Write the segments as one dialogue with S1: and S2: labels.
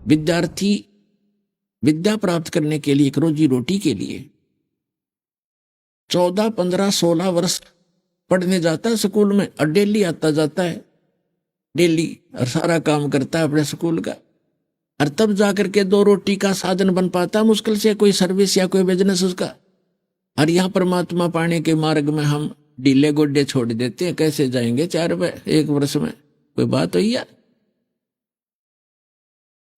S1: विद्यार्थी विद्या प्राप्त करने के लिए, एक रोजी रोटी के लिए 14, 15, 16 वर्ष पढ़ने जाता है स्कूल में, और डेली आता जाता है, डेली, और सारा काम करता है अपने स्कूल का, और तब जाकर के 2 रोटी का साधन बन पाता है मुश्किल से, कोई सर्विस या कोई बिजनेस उसका। और यहाँ परमात्मा पाने के मार्ग में हम ढीले गोड्डे छोड़ देते हैं। कैसे जाएंगे 4 एक वर्ष में? कोई बात हुई यार?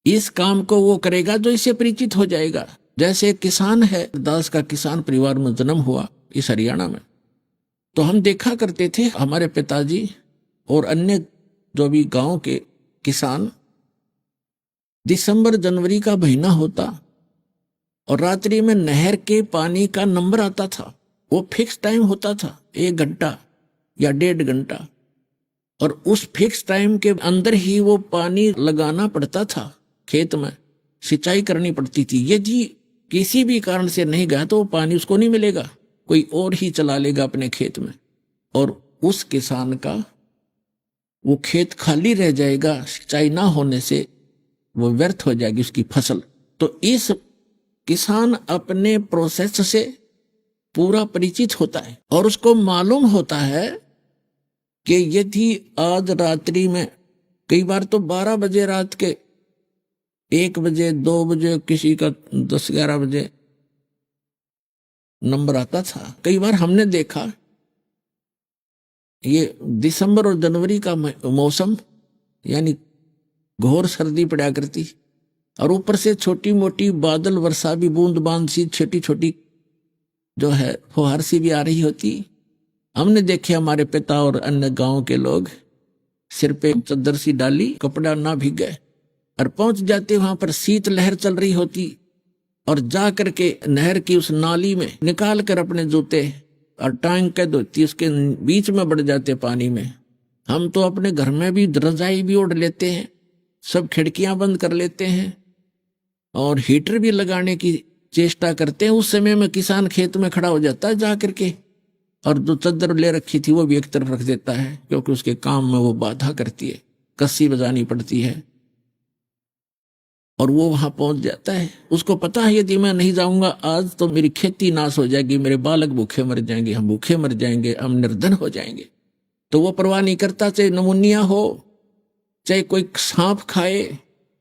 S1: इस काम को वो करेगा जो इससे परिचित हो जाएगा। जैसे एक किसान है, दास का किसान परिवार में जन्म हुआ इस हरियाणा में, तो हम देखा करते थे हमारे पिताजी और अन्य जो भी गांव के किसान, दिसंबर जनवरी का महीना होता और रात्रि में नहर के पानी का नंबर आता था, वो फिक्स टाइम होता था, 1 घंटा या 1.5 घंटा, और उस फिक्स टाइम के अंदर ही वो पानी लगाना पड़ता था, खेत में सिंचाई करनी पड़ती थी। यदि किसी भी कारण से नहीं गया तो वो पानी उसको नहीं मिलेगा, कोई और ही चला लेगा अपने खेत में, और उस किसान का वो खेत खाली रह जाएगा, सिंचाई ना होने से वो व्यर्थ हो जाएगी उसकी फसल। तो इस किसान अपने प्रोसेस से पूरा परिचित होता है और उसको मालूम होता है कि यदि आज रात्रि में, कई बार तो 12 बजे रात के, 1 बजे 2 बजे, किसी का 10-11 बजे नंबर आता था। कई बार हमने देखा, ये दिसंबर और जनवरी का मौसम, यानी घोर सर्दी पड़ा करती, और ऊपर से छोटी मोटी बादल वर्षा भी, बूंद बांद सी छोटी छोटी जो है फुहार सी भी आ रही होती। हमने देखे हमारे पिता और अन्य गांव के लोग सिर पे चद्दर सी डाली, कपड़ा ना भीग गए, और पहुंच जाते वहां पर, शीत लहर चल रही होती, और जा करके नहर की उस नाली में निकाल कर अपने जूते और टांग के धोती उसके बीच में बढ़ जाते पानी में। हम तो अपने घर में भी रजाई भी ओढ़ लेते हैं, सब खिड़कियां बंद कर लेते हैं और हीटर भी लगाने की चेष्टा करते हैं। उस समय में किसान खेत में खड़ा हो जाता है जा करके, और जो चद्दर ले रखी थी वो भी एक तरफ रख देता है, क्योंकि उसके काम में वो बाधा करती है, कस्सी बजानी पड़ती है, और वो वहां पहुंच जाता है। उसको पता है यदि मैं नहीं जाऊंगा आज तो मेरी खेती नाश हो जाएगी, मेरे बालक भूखे मर जाएंगे, हम भूखे मर जाएंगे, हम निर्धन हो जाएंगे। तो वो परवाह नहीं करता, चाहे नमूनिया हो, चाहे कोई सांप खाए,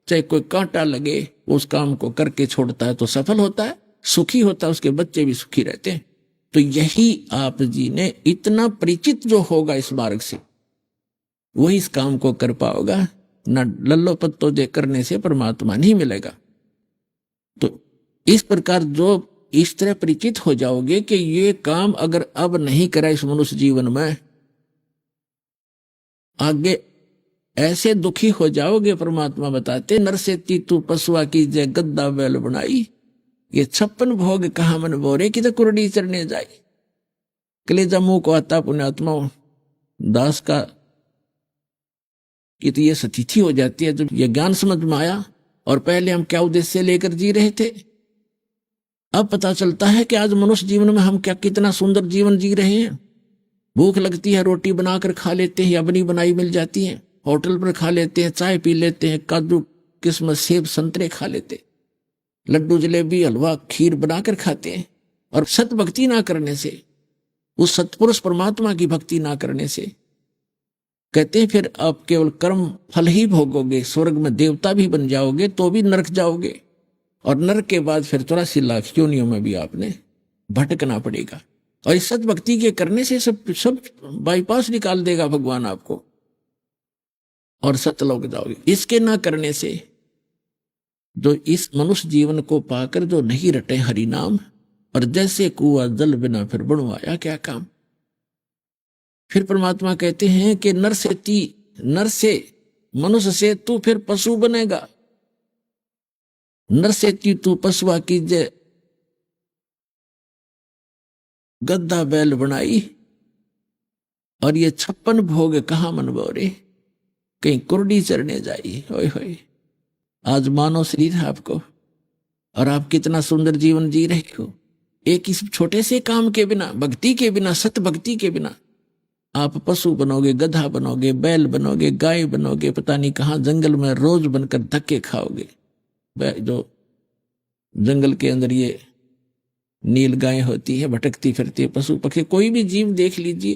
S1: चाहे कोई कांटा लगे, वो उस काम को करके छोड़ता है तो सफल होता है, सुखी होता है, उसके बच्चे भी सुखी रहते हैं। तो यही आप जी ने इतना परिचित जो होगा इस मार्ग से, वही इस काम को कर पाओगा, न लल्लो पत्तो दे करने से परमात्मा नहीं मिलेगा। तो इस प्रकार जो इस तरह परिचित हो जाओगे कि ये काम अगर अब नहीं करा इस मनुष्य जीवन में, आगे ऐसे दुखी हो जाओगे। परमात्मा बताते, नर से तू पशुआ की जय गद्दा बैल बनाई, ये 56 भोग कहा मन बोरे कि तो कुरडी चढ़ने जाए। कलेजा मुंह को आता पुण्यात्मा दास का कि तो ये सतिथि हो जाती है जब ये ज्ञान समझ में आया, और पहले हम क्या उद्देश्य लेकर जी रहे थे, अब पता चलता है कि आज मनुष्य जीवन में हम क्या कितना सुंदर जीवन जी रहे हैं। भूख लगती है, रोटी बनाकर खा लेते हैं या बनी बनाई मिल जाती है, होटल पर खा लेते हैं, चाय पी लेते हैं, काजू किस्मत सेब संतरे खा लेते, लड्डू जलेबी हलवा खीर बनाकर खाते हैं। और सत भक्ति ना करने से, उस सतपुरुष परमात्मा की भक्ति ना करने से, कहते हैं फिर आप केवल कर्म फल ही भोगोगे, स्वर्ग में देवता भी बन जाओगे तो भी नरक जाओगे, और नरक के बाद फिर 84 लाख योनियों में भी आपने भटकना पड़ेगा। और इस सत भक्ति के करने से सब बाईपास निकाल देगा भगवान आपको, और सतलोक जाओगे। इसके ना करने से जो इस मनुष्य जीवन को पाकर जो नहीं रटे हरि नाम, और जैसे कुआ जल बिना फिर बनवाया क्या काम। फिर परमात्मा कहते हैं कि नर से मनुष्य से तू फिर पशु बनेगा, नर से तू पशुआ की जय गद्दा बैल बनाई, और ये 56 भोग कहाँ मन बोरे, कहीं कुर्डी चढ़ने जाइए। होय होय, आज मानव शरीर है आपको, और आप कितना सुंदर जीवन जी रहे हो। एक इस छोटे से काम के बिना, भक्ति के बिना, सत भक्ति के बिना आप पशु बनोगे, गधा बनोगे, बैल बनोगे, गाय बनोगे, पता नहीं कहां जंगल में रोज बनकर धक्के खाओगे। जो जंगल के अंदर ये नील गाय होती है, भटकती फिरती है, पशु पक्षी, कोई भी जीव देख लीजिए,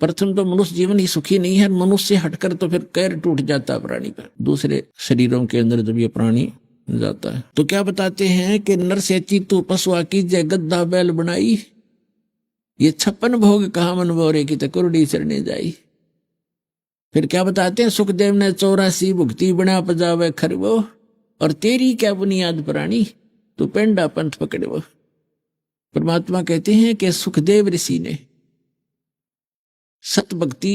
S1: प्रथम तो मनुष्य जीवन ही सुखी नहीं है। मनुष्य से हटकर तो फिर कैर टूट जाता है प्राणी पर, दूसरे शरीरों के अंदर जब ये प्राणी जाता है। तो क्या बताते हैं कि नर से चीतू पशुआ की जय गद्दा बैल बनाई, ये 56 भोग कहा मन बोरे की तकुरडी चरने जाई। फिर क्या बताते हैं, सुखदेव ने 84 भुक्ति बना पजावे खरवो, और तेरी क्या बुनियाद प्राणी तू पेंडा पंथ पकड़ो। परमात्मा कहते हैं कि सुखदेव ऋषि ने सत भक्ति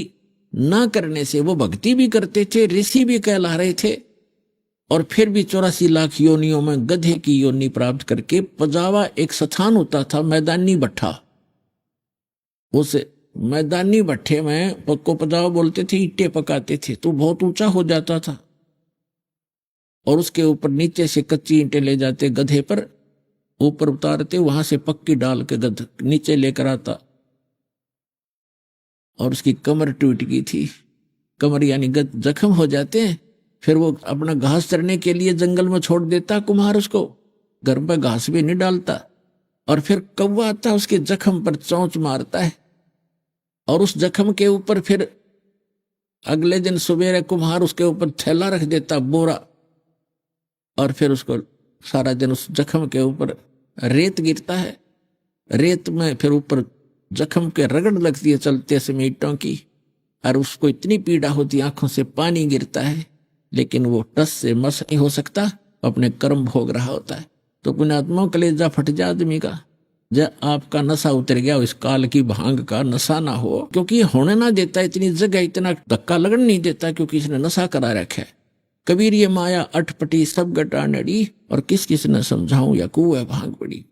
S1: ना करने से, वो भक्ति भी करते थे, ऋषि भी कहला रहे थे, और फिर भी 84 लाख योनियों में गधे की योनि प्राप्त करके, पजावा एक स्थान होता था, मैदानी भट्ठा, उस मैदानी भट्ठे में पक्को पजावा बोलते थे, ईंटें पकाते थे, तो बहुत ऊंचा हो जाता था, और उसके ऊपर नीचे से कच्ची ईंटें ले जाते, गधे पर ऊपर उतारते, वहां से पक्की डाल के गध नीचे लेकर आता, और उसकी कमर टूट गई थी, कमर यानी गध जख्म हो जाते हैं, फिर वो अपना घास चरने के लिए जंगल में छोड़ देता कुम्हार, उसको घर पर घास भी नहीं डालता, और फिर कौवा आता उसके जख्म पर चोंच मारता है, और उस जख्म के ऊपर फिर अगले दिन सुबह कुम्हार उसके ऊपर थैला रख देता, बोरा, और फिर उसको सारा दिन उस जख्म के ऊपर रेत गिरता है, रेत में फिर ऊपर जख्म के रगड़ लगती है चलते समय ईंटों की, और उसको इतनी पीड़ा होती, आंखों से पानी गिरता है, लेकिन वो टस से मस नहीं हो सकता, अपने कर्म भोग रहा होता है। तो पुण्यात्माओं कलेजा फट जा आदमी का, जब आपका नशा उतर गया, इस काल की भांग का नशा ना हो, क्योंकि होने ना देता, इतनी जगह इतना धक्का लगन नहीं देता, क्योंकि इसने नशा करा रखा है। कबीर ये माया अटपटी सब गटा नड़ी, और किस किस ने समझाऊं या कुएं भांग पड़ी।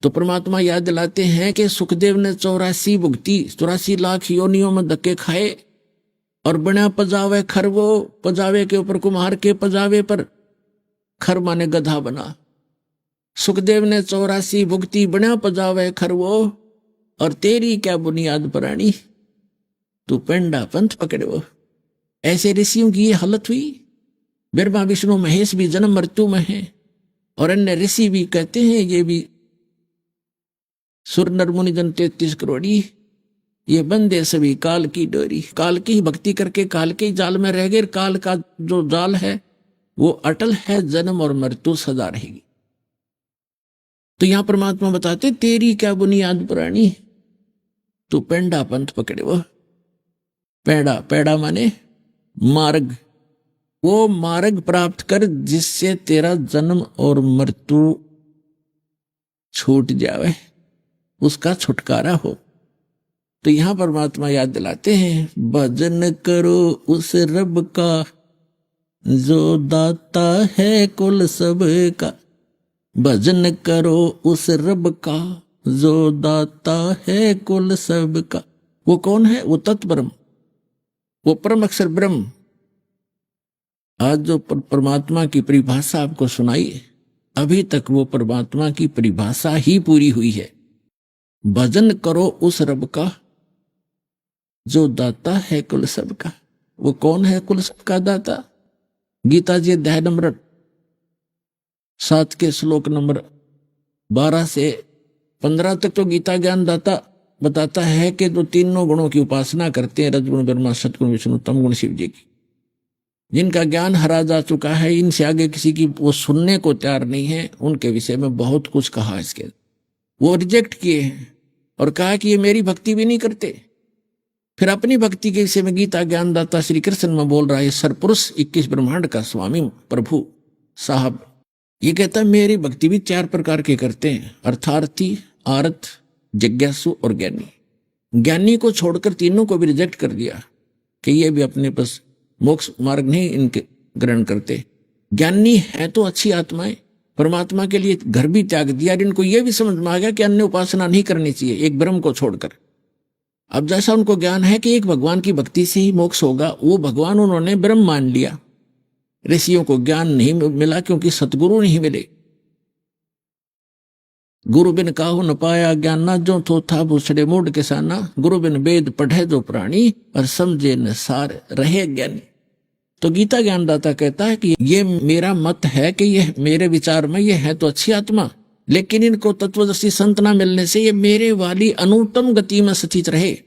S1: तो परमात्मा याद दिलाते हैं कि सुखदेव ने 84 भुक्ति, 84 लाख योनियों में धक्के खाए, और बना पजावे खरवो, पजावे के ऊपर कुम्हार के पजावे पर खर माने गधा बना। सुखदेव ने 84 भुक्ति बना पजावे खरवो, और तेरी क्या बुनियाद प्राणी तू पेंडा पंथ पकड़ो। ऐसे ऋषियों की ये हालत हुई। ब्रह्मा विष्णु महेश भी जन्म मृत्यु में है, और अन्य ऋषि भी कहते हैं ये भी सुर नर मुनि जन 33 करोड़ी, ये बंदे सभी काल की डोरी। काल की ही भक्ति करके काल के ही जाल में रह गए। काल का जो जाल है वो अटल है, जन्म और मृत्यु सदा रहेगी। तो यहां परमात्मा बताते तेरी क्या बुनियाद पुरानी तू पेंडा पंथ पकड़े। वो पेड़ा, पेड़ा माने मार्ग, वो मार्ग प्राप्त कर जिससे तेरा जन्म और मृत्यु छूट जावे, उसका छुटकारा हो। तो यहां परमात्मा याद दिलाते हैं, भजन करो उस रब का जो दाता है कुल सब का। भजन करो उस रब का जो दाता है कुल सब का। वो कौन है? वो तत्परम, वो परम अक्षर ब्रह्म। आज जो परमात्मा की परिभाषा आपको सुनाई, अभी तक वो परमात्मा की परिभाषा ही पूरी हुई है। भजन करो उस रब का जो दाता है कुल सब का। वो कौन है कुल सब का दाता? गीता जी अध्याय नंबर 7 के श्लोक नंबर 12 से 15 तक तो गीता ज्ञान दाता बताता है कि जो तीनों गुणों की उपासना करते हैं, रजगुण ब्रह्मा, सतगुण विष्णु, तमगुण शिव जी की, जिनका ज्ञान हरा जा चुका है, इनसे आगे किसी की वो सुनने को तैयार नहीं है। उनके विषय में बहुत कुछ कहा, इसके वो रिजेक्ट किए हैं और कहा कि ये मेरी भक्ति भी नहीं करते। फिर अपनी भक्ति के विषय में गीता ज्ञानदाता श्री कृष्ण में बोल रहा है, सरपुरुष 21 ब्रह्मांड का स्वामी प्रभु साहब, ये कहता है मेरी भक्ति भी 4 प्रकार के करते हैं, अर्थार्थी, आर्थ, जिज्ञासु और ज्ञानी। ज्ञानी को छोड़कर तीनों को भी रिजेक्ट कर दिया कि ये भी अपने पास मोक्ष मार्ग नहीं इनके ग्रहण करते। ज्ञानी है तो अच्छी आत्माएं, परमात्मा के लिए घर भी त्याग दिया। इनको यह भी समझ में आ गया कि अन्य उपासना नहीं करनी चाहिए एक ब्रह्म को छोड़कर। अब जैसा उनको ज्ञान है कि एक भगवान की भक्ति से ही मोक्ष होगा, वो भगवान उन्होंने ब्रह्म मान लिया। ऋषियों को ज्ञान नहीं मिला क्योंकि सतगुरु नहीं मिले। गुरु बिन काहू न पाया ज्ञान ना, जो तो था भूसड़े मूड किसाना। गुरु बिन वेद पढ़े जो प्राणी, और समझे न सार रहे ज्ञानी। तो गीता ज्ञानदाता कहता है कि ये मेरा मत है कि ये मेरे विचार में ये है तो अच्छी आत्मा, लेकिन इनको तत्वदर्शी संत ना मिलने से ये मेरे वाली अनुत्तम गति में सचित रहे,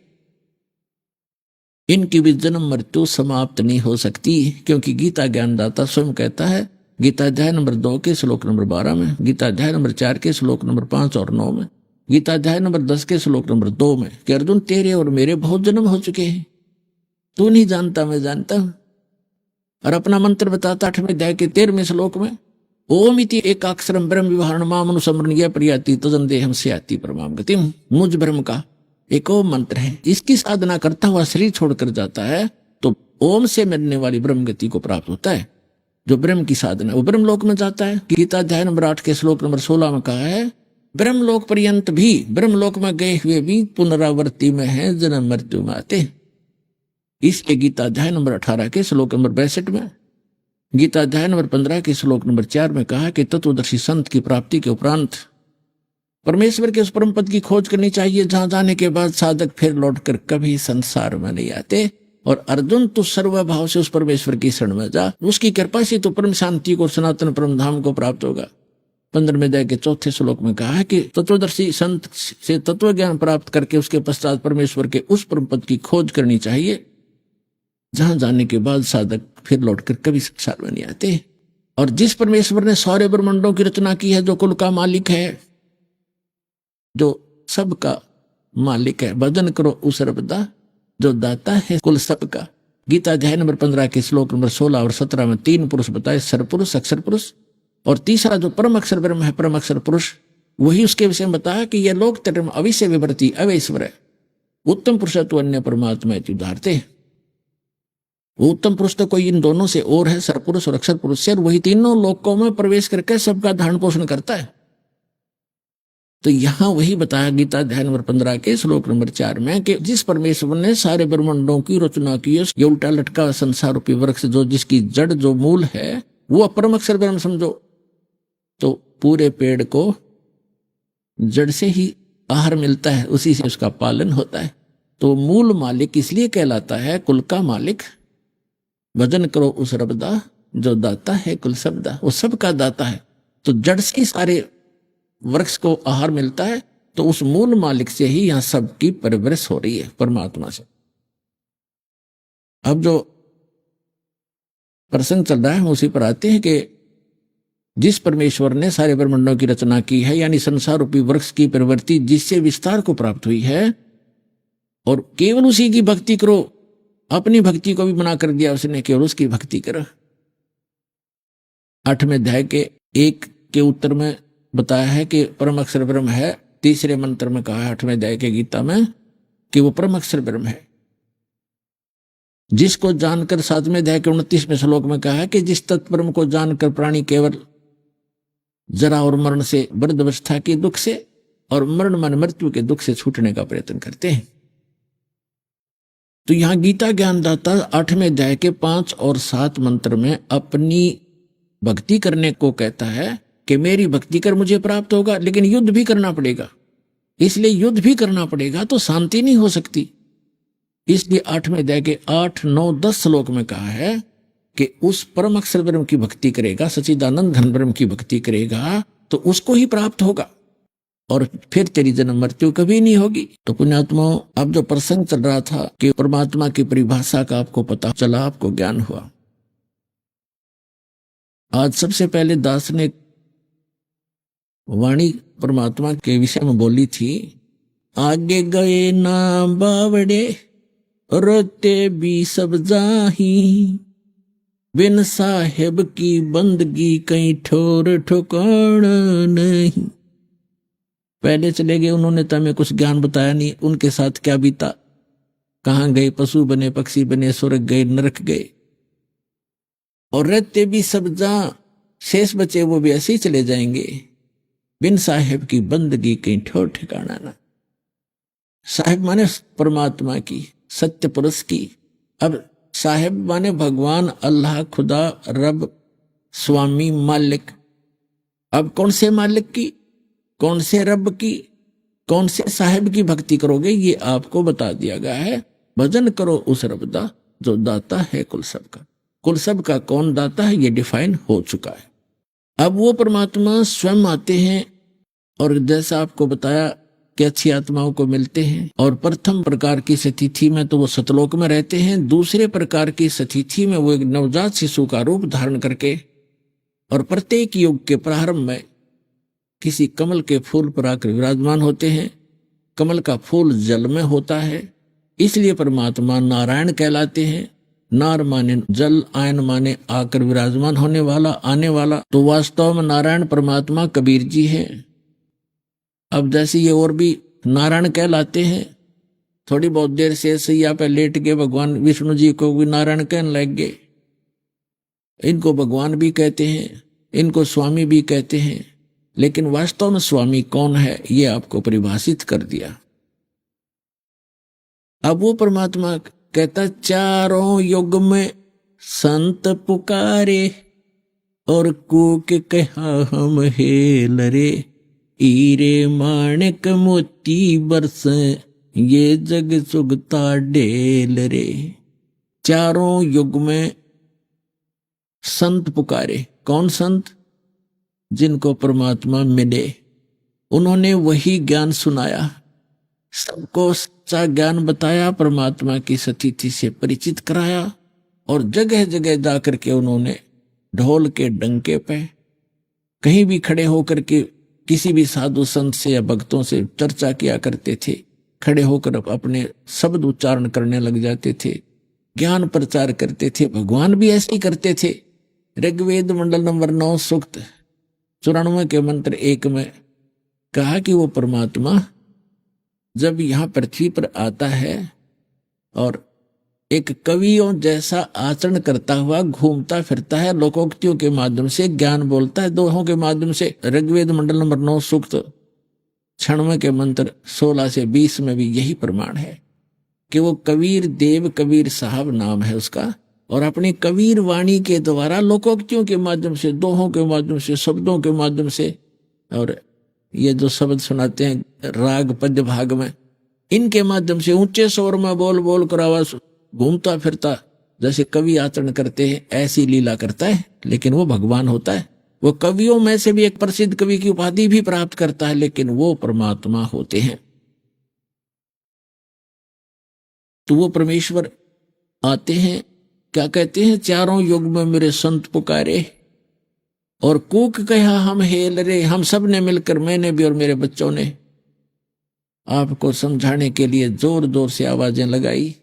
S1: इनकी भी जन्म मृत्यु समाप्त नहीं हो सकती। क्योंकि गीता ज्ञानदाता स्वयं कहता है गीता अध्याय नंबर 2 के श्लोक नंबर 12 में, गीता अध्याय नंबर 4 के श्लोक नंबर 5 और 9 में, गीता अध्याय नंबर 10 के श्लोक नंबर 2 में कि अर्जुन तेरे और मेरे बहुत जन्म हो चुके हैं, तू नहीं जानता मैं जानता हूं। और अपना मंत्र बताता 8वें अध्याय के 13वें श्लोक में, ओम इति एकाक्षरम ब्रह्म विवहरण माम अनुसमरणीय प्रियाति तजन देहम से आती परमाम गतिम। मुझ ब्रह्म का एक ओम मंत्र है, इसकी साधना करता हुआ शरीर छोड़कर जाता है तो ओम से मिलने वाली ब्रह्म गति को प्राप्त होता है। जो ब्रह्म की साधना वो ब्रह्म लोक में जाता है। गीता अध्याय नंबर 8 के श्लोक नंबर 16 में कहा है, ब्रह्म लोक पर्यंत भी, ब्रह्म लोक में गए हुए भी पुनरावृत्ति में है, जन्म मृत्यु में आते। इसके गीता अध्याय नंबर 18 के श्लोक नंबर 62 में, गीता अध्याय नंबर 15 के श्लोक नंबर 4 में कहा कि तत्वदर्शी संत की प्राप्ति के उपरांत परमेश्वर के उस परम पद की खोज करनी चाहिए जहां जाने के बाद साधक फिर लौटकर कभी संसार में नहीं आते। और अर्जुन तू सर्वभाव से उस परमेश्वर की शरण में जा, उसकी कृपा से तो परम शांति को, सनातन परम धाम को प्राप्त होगा। 15वें अध्याय के 4थे श्लोक में कहा है कि तत्वदर्शी संत से तत्व ज्ञान प्राप्त करके उसके पश्चात परमेश्वर के उस परम पद की खोज करनी चाहिए जहां जाने के बाद साधक फिर लौटकर कभी संसार में नहीं आते। और जिस परमेश्वर ने सारे ब्रह्मांडों की रचना की है, जो कुल का मालिक है, जो सबका मालिक है, भजन करो उस रबदा जो दाता है कुल सबका। गीता अध्याय नंबर 15 के श्लोक नंबर 16 और 17 में 3 पुरुष बताए, सरपुरुष, अक्षर पुरुष, और तीसरा जो परम अक्षर ब्रह्म है, परम अक्षर पुरुष, वही उसके विषय में बताया कि यह लोक धर्म अविश्य विवर्ती अवैश्वर है, उत्तम पुरुष तो अन्य परमात्मा उदाहरते। उत्तम पुरुष तो कोई इन दोनों से और है, सरपुरुष और अक्षर पुरुष से, और वही तीनों लोकों में प्रवेश करके सबका धारण पोषण करता है। तो यहां वही बताया गीता अध्याय नंबर 15 के श्लोक नंबर 4 में कि जिस परमेश्वर ने सारे ब्रह्मांडों की रचना की है, ये उल्टा लटका संसार रूपी वृक्ष जो जिसकी जड़ जो मूल है वो परम अक्षर ब्रह्म समझो, तो पूरे पेड़ को जड़ से ही आहार मिलता है, उसी से उसका पालन होता है। तो मूल मालिक इसलिए कहलाता है कुल का मालिक। भजन करो उस रबदा जो दाता है कुल सबदा, वो सबका दाता है। तो जड़ से ही सारे वृक्ष को आहार मिलता है, तो उस मूल मालिक से ही यहां सबकी परवरिश हो रही है, परमात्मा से। अब जो प्रसंग चल रहा है हम उसी पर आते हैं कि जिस परमेश्वर ने सारे ब्रह्मांडों की रचना की है, यानी संसार रूपी वृक्ष की प्रवृत्ति जिससे विस्तार को प्राप्त हुई है, और केवल उसी की भक्ति करो, अपनी भक्ति को भी मना कर दिया उसने, केवल उसकी भक्ति करो। 8वें अध्याय के 1 के उत्तर में बताया है कि परम अक्षर ब्रह्म है। तीसरे मंत्र में कहा है 8वें अध्याय के गीता में कि वो परम अक्षर ब्रह्म है, जिसको जानकर 7वें अध्याय के 29वें श्लोक में कहा है कि जिस तत्परम को जानकर प्राणी केवल जरा और मरण से, वृद्धावस्था के दुख से और मरण मन मृत्यु के दुख से छूटने का प्रयत्न करते हैं। तो यहां गीता ज्ञानदाता 8वें अध्याय के 5 और 7 मंत्र में अपनी भक्ति करने को कहता है कि मेरी भक्ति कर मुझे प्राप्त होगा, लेकिन युद्ध भी करना पड़ेगा। इसलिए युद्ध भी करना पड़ेगा तो शांति नहीं हो सकती। इसलिए 8वें अध्याय के 8, 9, 10 श्लोक में कहा है कि उस परम अक्षर ब्रह्म की भक्ति करेगा, सच्चिदानंद घन ब्रह्म की भक्ति करेगा तो उसको ही प्राप्त होगा, और फिर तेरी जन्म मृत्यु कभी नहीं होगी। तो पुण्यात्माओं, अब जो प्रसंग चल रहा था कि परमात्मा की परिभाषा का आपको पता चला, आपको ज्ञान हुआ। आज सबसे पहले दास ने वाणी परमात्मा के विषय में बोली थी, आगे गए ना बावड़े रोते भी सब जाही, बिन साहेब की बंदगी कहीं ठोर ठिकाना नहीं। पहले चले गए उन्होंने तो हमें कुछ ज्ञान बताया नहीं, उनके साथ क्या बीता, कहां गए, पशु बने, पक्षी बने, स्वर्ग गए, नरक गए, और रहते भी सब जा, शेष बचे वो भी ऐसे ही चले जाएंगे। बिन साहेब की बंदगी कहीं ठोर ठिकाना ना। साहेब माने परमात्मा की, सत्य पुरुष की। अब साहेब माने भगवान, अल्लाह, खुदा, रब, स्वामी, मालिक। अब कौन से मालिक की, कौन से रब की, कौन से साहेब की भक्ति करोगे, ये आपको बता दिया गया है। भजन करो उस रब दा जो दाता है कुल सबका। कुल सब का कौन दाता है ये डिफाइन हो चुका है। अब वो परमात्मा स्वयं आते हैं और जैसा आपको बताया कि अच्छी आत्माओं को मिलते हैं, और प्रथम प्रकार की स्थिति में तो वो सतलोक में रहते हैं, दूसरे प्रकार की स्थिति में वो एक नवजात शिशु का रूप धारण करके और प्रत्येक युग के प्रारंभ में किसी कमल के फूल पर आकर विराजमान होते हैं। कमल का फूल जल में होता है, इसलिए परमात्मा नारायण कहलाते हैं। नार माने जल, आयन माने आकर विराजमान होने वाला, आने वाला। तो वास्तव में नारायण परमात्मा कबीर जी हैं। अब जैसे ये और भी नारायण कहलाते हैं, थोड़ी बहुत देर से सैया पे लेट के भगवान विष्णु जी को भी नारायण कहने लग गए। इनको भगवान भी कहते हैं, इनको स्वामी भी कहते हैं, लेकिन वास्तव में स्वामी कौन है ये आपको परिभाषित कर दिया। अब वो परमात्मा कहता चारों युग में संत पुकारे और कूक कहा हम हेल रे, हीरे माणिक मोती बरस ये जग सुगता ढेल रे। चारों युग में संत पुकारे। कौन संत? जिनको परमात्मा मिले, उन्होंने वही ज्ञान सुनाया, सबको सच्चा ज्ञान बताया, परमात्मा की स्थिति से परिचित कराया, और जगह जगह जाकर के उन्होंने ढोल के डंके पे कहीं भी खड़े होकर के किसी भी साधु संत से या भक्तों से चर्चा किया करते थे। खड़े होकर अपने शब्द उच्चारण करने लग जाते थे, ज्ञान प्रचार करते थे। भगवान भी ऐसे ही करते थे। ऋग्वेद मंडल नंबर 9 सूक्त 94 के मंत्र 1 में कहा कि वो परमात्मा जब यहाँ पृथ्वी पर आता है और एक कवियों जैसा आचरण करता हुआ घूमता फिरता है, लोकोक्तियों के माध्यम से ज्ञान बोलता है, दोहों के माध्यम से। ऋग्वेद मंडल नंबर 9 सूक्त 96 के मंत्र 16 से 20 में भी यही प्रमाण है कि वो कबीर देव, कबीर साहब नाम है उसका, और अपनी कबीर वाणी के द्वारा लोकोक्तियों के माध्यम से, दोहों के माध्यम से, शब्दों के माध्यम से, और ये जो शब्द सुनाते हैं राग पद्य भाग में, इनके माध्यम से ऊंचे स्वर में बोल बोल कर आवाज घूमता फिरता जैसे कवि आचरण करते हैं ऐसी लीला करता है। लेकिन वो भगवान होता है। वो कवियों में से भी एक प्रसिद्ध कवि की उपाधि भी प्राप्त करता है, लेकिन वो परमात्मा होते हैं। तो वो परमेश्वर आते हैं, क्या कहते हैं, चारों युग में मेरे संत पुकारे और कूक कहा हम हेल रे। हम सब ने मिलकर, मैंने भी और मेरे बच्चों ने आपको समझाने के लिए जोर जोर से आवाजें लगाई।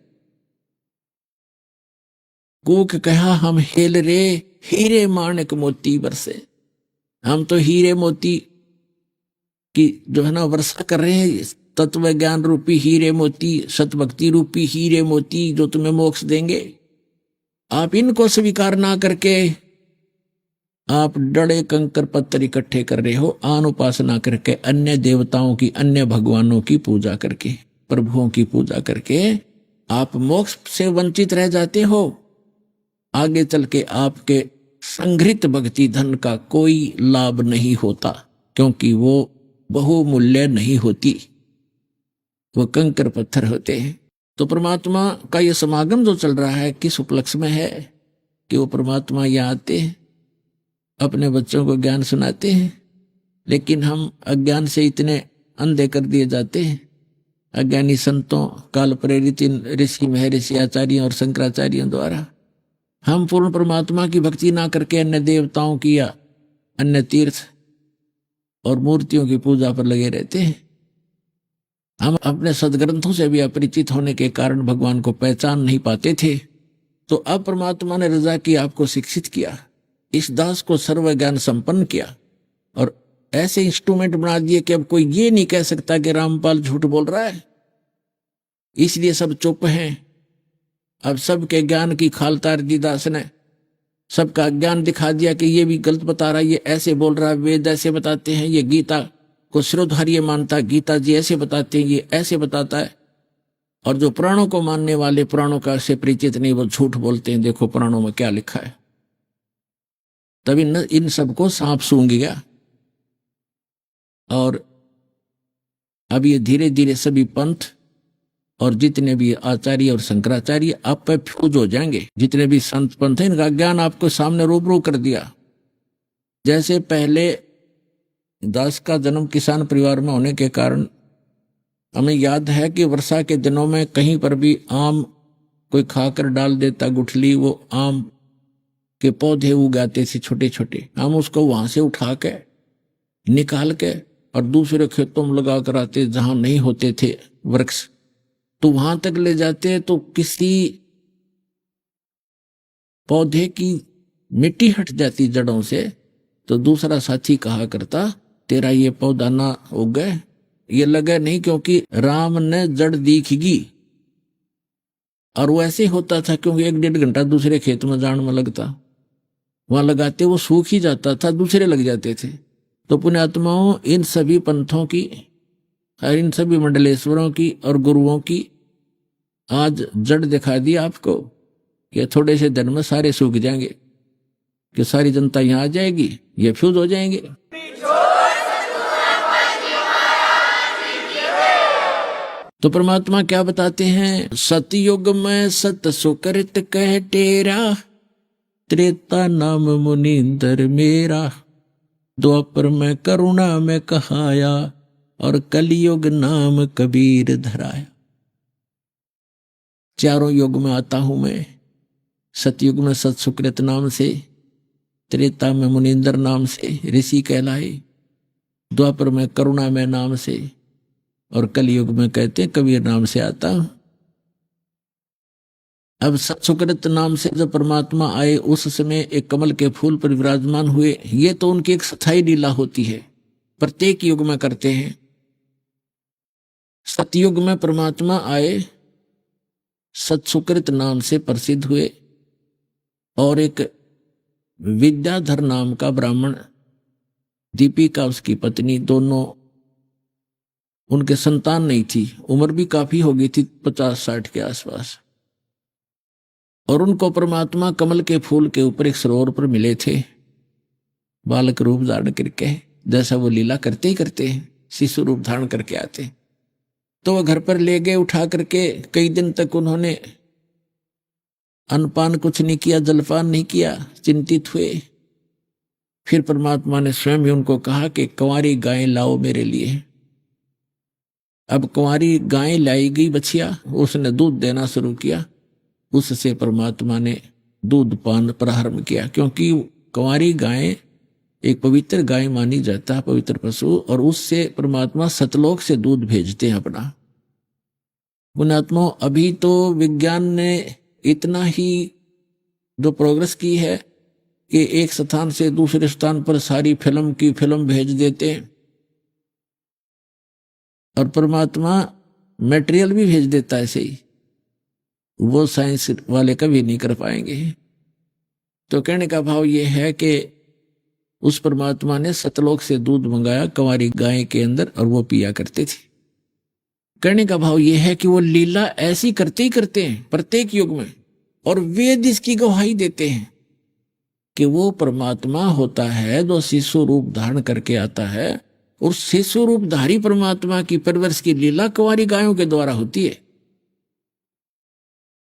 S1: कूक कहा हम हेल रे, हीरे माणिक मोती बरसे। हम तो हीरे मोती की जो है ना वर्षा कर रहे हैं, तत्व ज्ञान रूपी हीरे मोती, सतभक्ति रूपी हीरे मोती जो तुम्हें मोक्ष देंगे। आप इनको स्वीकार ना करके आप डड़े कंकर पत्थर इकट्ठे कर रहे हो, आन उपासना करके, अन्य देवताओं की, अन्य भगवानों की पूजा करके, प्रभुओं की पूजा करके आप मोक्ष से वंचित रह जाते हो। आगे चल के आपके संग्रहित भक्ति धन का कोई लाभ नहीं होता, क्योंकि वो बहुमूल्य नहीं होती, वो कंकर पत्थर होते हैं। तो परमात्मा का ये समागम जो चल रहा है किस उपलक्ष्य में है कि वो परमात्मा यहाँ आते हैं, अपने बच्चों को ज्ञान सुनाते हैं, लेकिन हम अज्ञान से इतने अंधे कर दिए जाते हैं। अज्ञानी संतों, काल प्रेरित इन ऋषि महर्षि आचार्यों और शंकराचार्यों द्वारा हम पूर्ण परमात्मा की भक्ति ना करके अन्य देवताओं की या अन्य तीर्थ और मूर्तियों की पूजा पर लगे रहते हैं। हम अपने सदग्रंथों से भी अपरिचित होने के कारण भगवान को पहचान नहीं पाते थे। तो अब परमात्मा ने रजा की, आपको शिक्षित किया, इस दास को सर्व ज्ञान संपन्न किया और ऐसे इंस्ट्रूमेंट बना दिए कि अब कोई ये नहीं कह सकता कि रामपाल झूठ बोल रहा है, इसलिए सब चुप हैं। अब सबके ज्ञान की खाल तार दी दास ने, सबका ज्ञान दिखा दिया कि ये भी गलत बता रहा है, ये ऐसे बोल रहा है, वेद ऐसे बताते हैं, ये गीता को श्रोधार्य मानता, गीता जी ऐसे बताते हैं, ये ऐसे बताता है। और जो पुराणों को मानने वाले, पुराणों का से परिचित नहीं, वो झूठ बोलते हैं, देखो पुराणों में क्या लिखा है। तभी इन सबको सांप सूंघ गया और अब ये धीरे धीरे सभी पंथ और जितने भी आचार्य और शंकराचार्य आप पे फ्यूज हो जाएंगे। जितने भी संत पंथ हैं, इनका ज्ञान आपको सामने रूबरू कर दिया। जैसे पहले दास का जन्म किसान परिवार में होने के कारण हमें याद है कि वर्षा के दिनों में कहीं पर भी आम कोई खाकर डाल देता गुठली, वो आम के पौधे उगाते थे छोटे छोटे। हम उसको वहां से उठा के निकाल के और दूसरे खेतों में लगा कर आते जहां नहीं होते थे वृक्ष, तो वहां तक ले जाते तो किसी पौधे की मिट्टी हट जाती जड़ों से, तो दूसरा साथी कहा करता तेरा ये पौधा ना उग गए, ये लगे नहीं क्योंकि राम ने जड़ दिखेगी। और वो ऐसे होता था क्योंकि 1-1.5 घंटा दूसरे खेत में जान में लगता, वहां लगाते वो सूख ही जाता था, दूसरे लग जाते थे। तो पुण्यात्माओं, इन सभी पंथों की और इन सभी मंडलेश्वरों की और गुरुओं की आज जड़ दिखा दी आपको। ये थोड़े से दिन में सारे सूख जाएंगे कि सारी जनता यहां आ जाएगी, ये फ्यूज हो जाएंगे। तो परमात्मा क्या बताते हैं, सतयुग में सत सुकृत कह टेरा, त्रेता नाम मुनींदर मेरा, द्वापर में करुणा में कहाया, और कलयुग नाम कबीर धराया। चारों युग में आता हूं मैं। सतयुग में सत सुकृत नाम से, त्रेता में मुनींदर नाम से ऋषि कहलाए, द्वापर में करुणा में नाम से, और कलयुग में कहते कबीर नाम से आता हूं। अब सत्सुकृत नाम से जब परमात्मा आए उस समय एक कमल के फूल पर विराजमान हुए। ये तो उनकी एक स्थायी लीला होती है, प्रत्येक युग में करते हैं। सतयुग में परमात्मा आए, सत्सुकृत नाम से प्रसिद्ध हुए, और एक विद्याधर नाम का ब्राह्मण, दीपिका उसकी पत्नी, दोनों, उनके संतान नहीं थी, उम्र भी काफी हो गई थी 50-60 के आसपास, और उनको परमात्मा कमल के फूल के ऊपर एक सरोवर पर मिले थे, बालक रूप धारण करके, जैसा वो लीला करते ही करते हैं, शिशु रूप धारण करके आते। तो वह घर पर ले गए उठा करके। कई दिन तक उन्होंने अन्नपान कुछ नहीं किया, जलपान नहीं किया, चिंतित हुए। फिर परमात्मा ने स्वयं ही उनको कहा कि कुंवारी गाय लाओ मेरे लिए। अब कुंवारी गाय लाई गई बछिया, उसने दूध देना शुरू किया। उससे परमात्मा ने दूध पान प्रारंभ किया, क्योंकि कुंवारी गाय एक पवित्र गाय मानी जाता है, पवित्र पशु, और उससे परमात्मा सतलोक से दूध भेजते हैं अपना। पुण्यात्मा, अभी तो विज्ञान ने इतना ही जो प्रोग्रेस की है कि एक स्थान से दूसरे स्थान पर सारी फिल्म की फिल्म भेज देते हैं, और परमात्मा मटेरियल भी भेज देता है। ऐसे ही वो साइंस वाले कभी नहीं कर पाएंगे। तो कहने का भाव ये है कि उस परमात्मा ने सतलोक से दूध मंगाया कुंवारी गाय के अंदर, और वो पिया करते थे। कहने का भाव ये है कि वो लीला ऐसी करते ही करते हैं प्रत्येक युग में, और वेद इसकी गवाही देते हैं कि वो परमात्मा होता है जो शिशु रूप धारण करके आता है, और शिशु रूपधारी परमात्मा की परवरिश की लीला कुंवारी गायों के द्वारा होती है।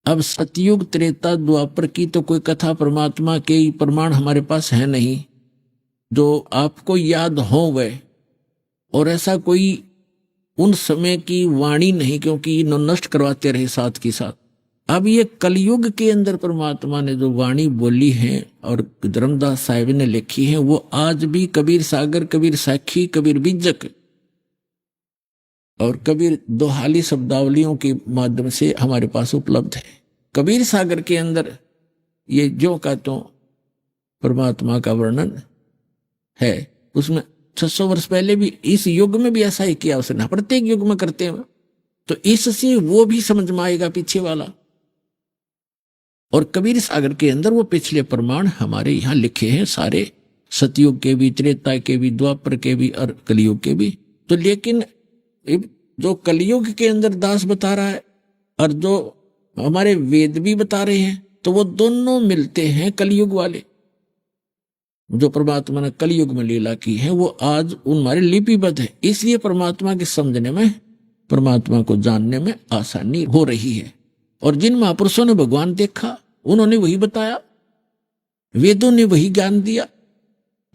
S1: अब सतयुग त्रेता द्वापर की तो कोई कथा परमात्मा के प्रमाण हमारे पास है नहीं जो आपको याद हो वह, और ऐसा कोई उन समय की वाणी नहीं, क्योंकि नष्ट करवाते रहे साथ के साथ। अब ये कलयुग के अंदर परमात्मा ने जो वाणी बोली है और धर्मदास साहिब ने लिखी है, वो आज भी कबीर सागर, कबीर साखी, कबीर बीजक और कबीर दोहाली शब्दावलियों के माध्यम से हमारे पास उपलब्ध है। कबीर सागर के अंदर ये जो का तो परमात्मा का वर्णन है, उसमें 600 वर्ष पहले भी इस युग में भी ऐसा ही किया उसने, प्रत्येक युग में करते हैं। तो इससे वो भी समझ में आएगा पीछे वाला। और कबीर सागर के अंदर वो पिछले प्रमाण हमारे यहाँ लिखे हैं सारे, सतयुग के भी, त्रेता के भी, द्वापर के भी और कलयुग के भी। तो लेकिन जो कलयुग के अंदर दास बता रहा है और जो हमारे वेद भी बता रहे हैं, तो वो दोनों मिलते हैं कलयुग वाले। जो परमात्मा ने कलयुग में लीला की है वो आज उन हमारे लिपिबद्ध है। इसलिए परमात्मा के समझने में परमात्मा को जानने में आसानी हो रही है। और जिन महापुरुषों ने भगवान देखा उन्होंने वही बताया, वेदों ने वही ज्ञान दिया,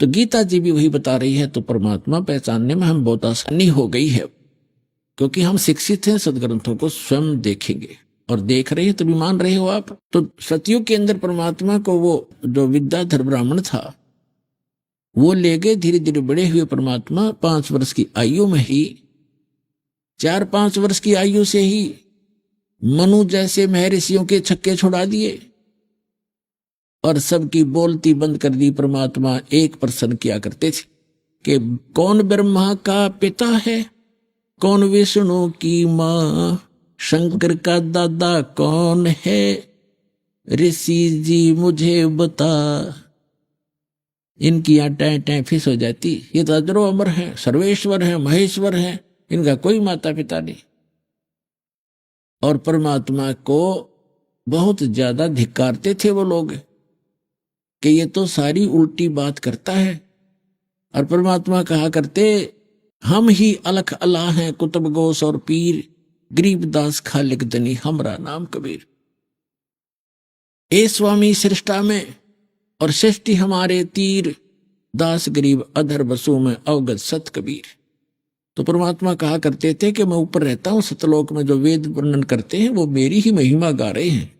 S1: तो गीता जी भी वही बता रही है। तो परमात्मा पहचानने में हम बहुत आसानी हो गई है, क्योंकि हम शिक्षित हैं, सदग्रंथों को स्वयं देखेंगे और देख रहे हैं तभी मान रहे हो आप। तो सतयुग के अंदर परमात्मा को वो जो विद्याधर ब्राह्मण था वो ले गए। धीरे धीरे बड़े हुए परमात्मा 5 वर्ष की आयु में ही, 4-5 वर्ष की आयु से ही मनु जैसे महर्षियों के छक्के छुड़ा दिए और सबकी बोलती बंद कर दी। परमात्मा एक प्रश्न किया करते थे कि कौन ब्रह्मा का पिता है, कौन विष्णु की माँ, शंकर का दादा कौन है, ऋषि जी मुझे बता। इनकी यहाँ टैं टैं फिस हो जाती। ये तो अजरो अमर है, सर्वेश्वर है, महेश्वर है, इनका कोई माता पिता नहीं। और परमात्मा को बहुत ज्यादा धिक्कारते थे वो लोग कि ये तो सारी उल्टी बात करता है। और परमात्मा कहा करते, हम ही अलख अल्लाह हैं, कुतुब गोस और पीर, गरीबदास खालिक दनी, हमरा नाम कबीर। ए स्वामी सृष्टा में और सृष्टि हमारे तीर, दास गरीब अधर बसु में अवगत सत कबीर। तो परमात्मा कहा करते थे कि मैं ऊपर रहता हूं सतलोक में, जो वेद वर्णन करते हैं वो मेरी ही महिमा गा रहे हैं।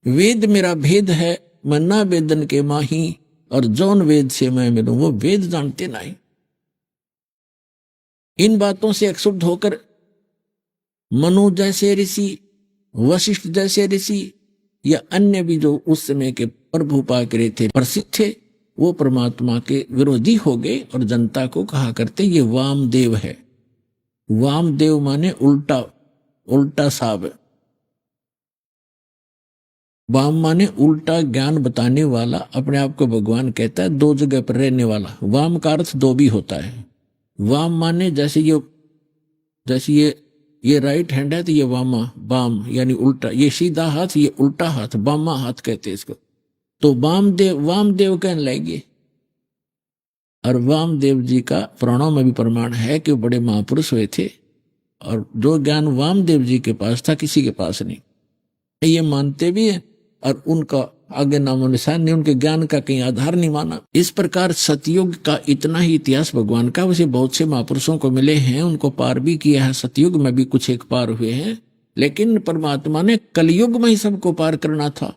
S1: वेद मेरा भेद है, मैं ना वेदन के माही, और जौन वेद से मैं मिलूं वो वेद जानते नहीं। इन बातों से अक्षुब्ध होकर मनु जैसे ऋषि, वशिष्ठ जैसे ऋषि या अन्य भी जो उस समय के प्रभु पाकरे थे, प्रसिद्ध थे, वो परमात्मा के विरोधी हो गए और जनता को कहा करते ये वामदेव है। वामदेव माने उल्टा, उल्टा साब। वाम माने उल्टा ज्ञान बताने वाला, अपने आप को भगवान कहता है, 2 जगह पर रहने वाला। वाम का अर्थ 2 भी होता है। वाम माने जैसे ये राइट हैंड है तो ये वामा, वाम यानी उल्टा, ये सीधा हाथ, ये उल्टा हाथ, बामा हाथ कहते हैं इसको। तो वामदेव कहने लगे। और वामदेव जी का पुराणों में भी प्रमाण है कि वो बड़े महापुरुष हुए थे, और जो ज्ञान वामदेव जी के पास था किसी के पास नहीं, ये मानते भी है। और उनका आगे नामो निशान नहीं, उनके ज्ञान का कहीं आधार नहीं माना। इस प्रकार सतयुग का इतना ही इतिहास भगवान का, वैसे बहुत से महापुरुषों को मिले हैं, उनको पार भी किया है। सतयुग में भी कुछ एक पार हुए हैं, लेकिन परमात्मा ने कलयुग में ही सबको पार करना था,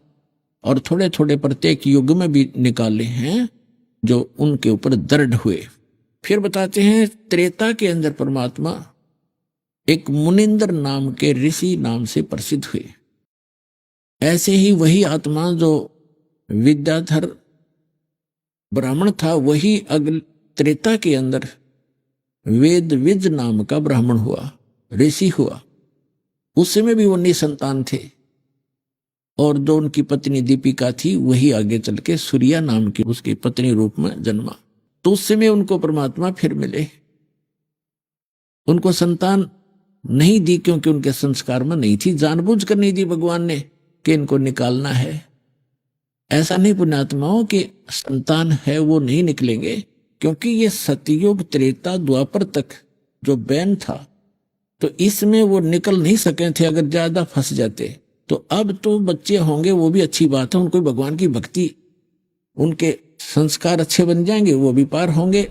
S1: और थोड़े थोड़े प्रत्येक युग में भी निकाले हैं जो उनके ऊपर दृढ़ हुए। फिर बताते हैं त्रेता के अंदर परमात्मा एक मुनिंदर नाम के ऋषि नाम से प्रसिद्ध हुए। ऐसे ही वही आत्मा जो विद्याधर ब्राह्मण था, वही अगले त्रेता के अंदर वेदविज नाम का ब्राह्मण हुआ, ऋषि हुआ। उस समय भी वो निसंतान थे, और जो उनकी पत्नी दीपिका थी वही आगे चल के सूर्या नाम की उसकी पत्नी रूप में जन्मा। तो उस समय उनको परमात्मा फिर मिले। उनको संतान नहीं दी क्योंकि उनके संस्कार में नहीं थी, जानबूझ कर नहीं दी भगवान ने कि इनको निकालना है। ऐसा नहीं पुण्यात्माओं कि संतान है वो नहीं निकलेंगे, क्योंकि ये सतयुग त्रेता द्वापर तक जो बैन था, तो इसमें वो निकल नहीं सके थे अगर ज्यादा फंस जाते। तो अब तो बच्चे होंगे, वो भी अच्छी बात है, उनको भगवान की भक्ति, उनके संस्कार अच्छे बन जाएंगे, वो भी पार होंगे।